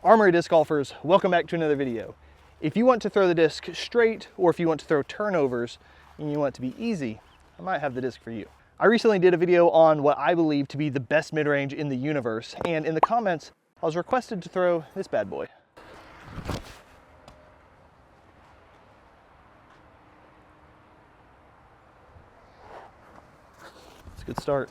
Armory disc golfers, welcome back to another video. If you want to throw the disc straight, or if you want to throw turnovers and you want it to be easy, I might have the disc for you. I recently did a video on what I believe to be the best mid-range in the universe, and in the comments, I was requested to throw this bad boy. It's a good start.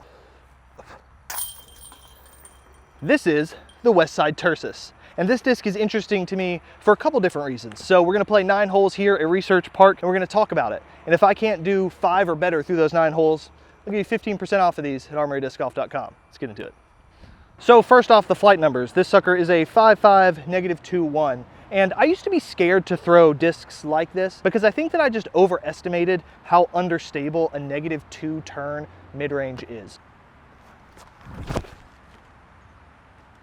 This is the Westside Tursas. And this disc is interesting to me for a couple different reasons. So we're gonna play 9 holes here at Research Park, and we're gonna talk about it. And if I can't do 5 or better through those 9 holes, I'll give you 15% off of these at armorydiscgolf.com. Let's get into it. So first off, the flight numbers. This sucker is a 5.5, -2.1. And I used to be scared to throw discs like this because I think that I just overestimated how understable a -2 turn mid-range is.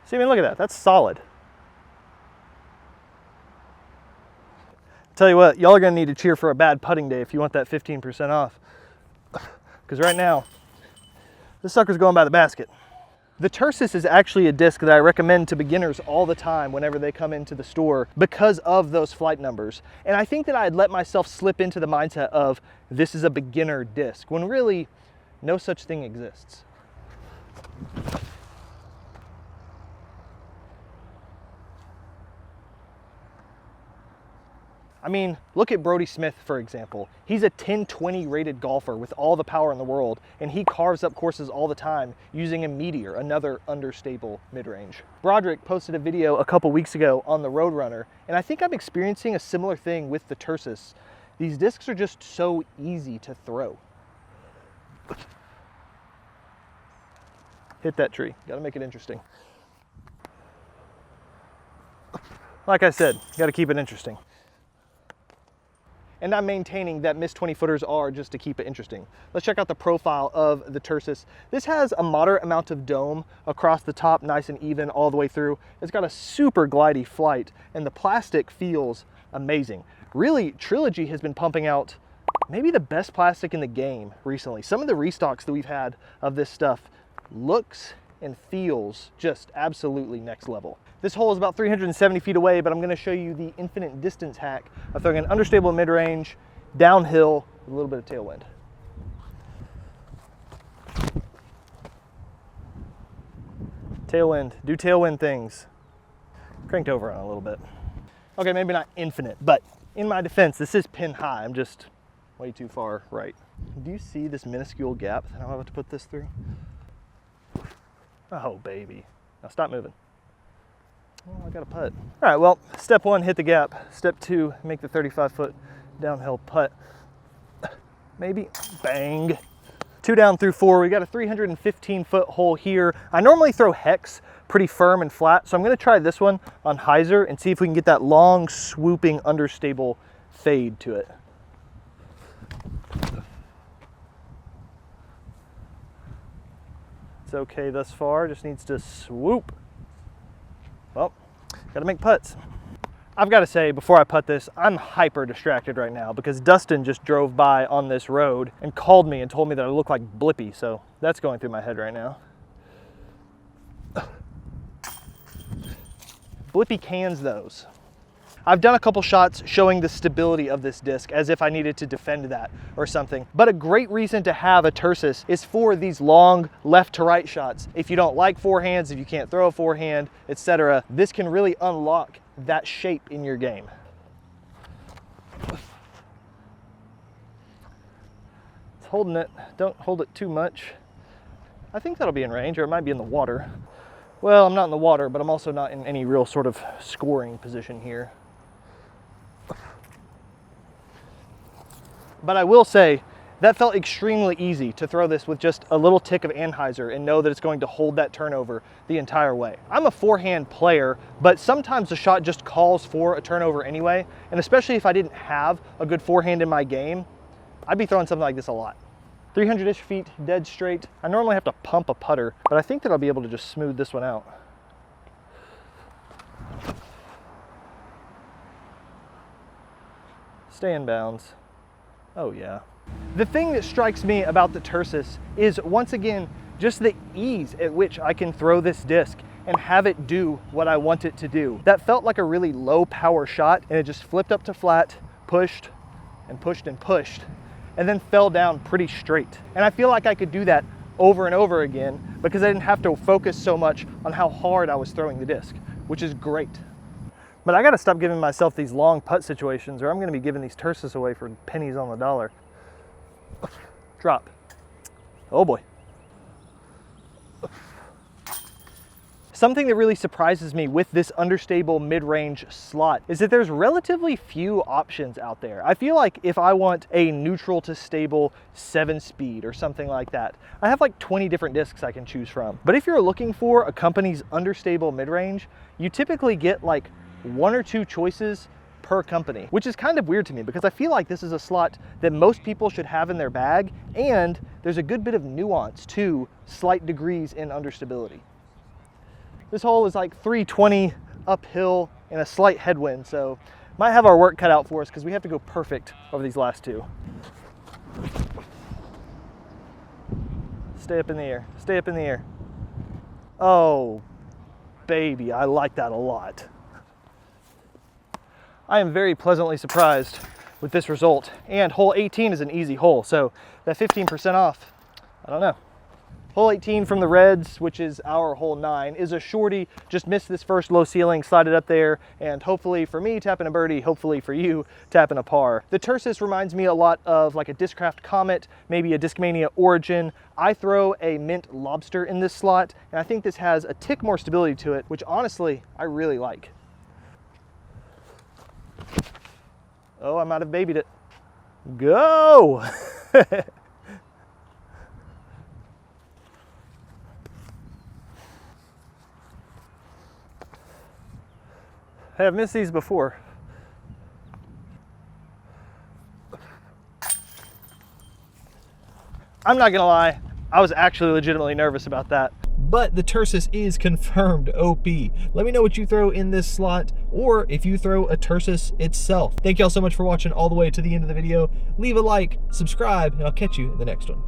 See, I mean, look at that, that's solid. Tell you what, y'all are gonna need to cheer for a bad putting day if you want that 15% off. Because right now, this sucker's going by the basket. The Tursas is actually a disc that I recommend to beginners all the time whenever they come into the store because of those flight numbers. And I think that I'd let myself slip into the mindset of this is a beginner disc, when really no such thing exists. I mean, look at Brodie Smith, for example. He's a 1020 rated golfer with all the power in the world, and he carves up courses all the time using a Meteor, another understable mid-range. Broderick posted a video a couple weeks ago on the Roadrunner, and I think I'm experiencing a similar thing with the Tursas. These discs are just so easy to throw. Hit that tree, gotta make it interesting. Like I said, gotta keep it interesting. And I'm maintaining that missed 20-footers are just to keep it interesting. Let's check out the profile of the Tursas. This has a moderate amount of dome across the top, nice and even all the way through. It's got a super glidey flight, and the plastic feels amazing. Really, Trilogy has been pumping out maybe the best plastic in the game recently. Some of the restocks that we've had of this stuff looks and feels just absolutely next level. This hole is about 370 feet away, but I'm gonna show you the infinite distance hack of throwing an understable mid-range, downhill, with a little bit of tailwind. Tailwind, do tailwind things. Cranked over on a little bit. Okay, maybe not infinite, but in my defense, this is pin high. I'm just way too far right. Do you see this minuscule gap that I'm about to put this through? Oh, baby. Now stop moving. Oh, I got a putt. All right, well, step 1, hit the gap. Step 2, make the 35-foot downhill putt. Maybe, bang. 2 down through 4, we got a 315-foot hole here. I normally throw hex pretty firm and flat, so I'm gonna try this one on hyzer and see if we can get that long, swooping, understable fade to it. It's okay thus far, just needs to swoop. Well, gotta make putts. I've gotta say, before I putt this, I'm hyper distracted right now because Dustin just drove by on this road and called me and told me that I look like Blippi, so that's going through my head right now. Blippi cans those. I've done a couple shots showing the stability of this disc as if I needed to defend that or something. But a great reason to have a Tursas is for these long left to right shots. If you don't like forehands, if you can't throw a forehand, etc., this can really unlock that shape in your game. It's holding it, don't hold it too much. I think that'll be in range, or it might be in the water. Well, I'm not in the water, but I'm also not in any real sort of scoring position here. But I will say, that felt extremely easy to throw this with just a little tick of anhyzer and know that it's going to hold that turnover the entire way. I'm a forehand player, but sometimes the shot just calls for a turnover anyway, and especially if I didn't have a good forehand in my game, I'd be throwing something like this a lot. 300-ish feet, dead straight. I normally have to pump a putter, but I think that I'll be able to just smooth this one out. Stay in bounds. Oh yeah. The thing that strikes me about the Tursas is, once again, just the ease at which I can throw this disc. and have it do what I want it to do. That felt like a really low power shot, and it just flipped up to flat, pushed and pushed and pushed, and then fell down pretty straight. And I feel like I could do that over and over again because I didn't have to focus so much on how hard I was throwing the disc, which is great. But I gotta stop giving myself these long putt situations, or I'm gonna be giving these Tursas away for pennies on the dollar. Drop. Oh boy. Something that really surprises me with this understable mid-range slot is that there's relatively few options out there. I feel like if I want a neutral to stable 7-speed or something like that, I have like 20 different discs I can choose from. But if you're looking for a company's understable mid-range, you typically get like 1 or 2 choices per company, which is kind of weird to me because I feel like this is a slot that most people should have in their bag, and there's a good bit of nuance to slight degrees in understability. This hole is like 320 uphill in a slight headwind, so might have our work cut out for us because we have to go perfect over these last 2. Stay up in the air, stay up in the air. Oh, baby, I like that a lot. I am very pleasantly surprised with this result, and hole 18 is an easy hole, so that 15% off, I don't know. Hole 18 from the Reds, which is our hole 9, is a shorty. Just missed this first low ceiling, slided up there, and hopefully for me, tapping a birdie, hopefully for you, tapping a par. The Tursas reminds me a lot of like a Discraft Comet, maybe a Discmania Origin. I throw a Mint Lobster in this slot, and I think this has a tick more stability to it, which honestly, I really like. Oh, I might have babied it. Go! Hey, I've missed these before. I'm not gonna lie, I was actually legitimately nervous about that. But the Tursas is confirmed OP. Let me know what you throw in this slot, or if you throw a Tursas itself. Thank y'all so much for watching all the way to the end of the video. Leave a like, subscribe, and I'll catch you in the next one.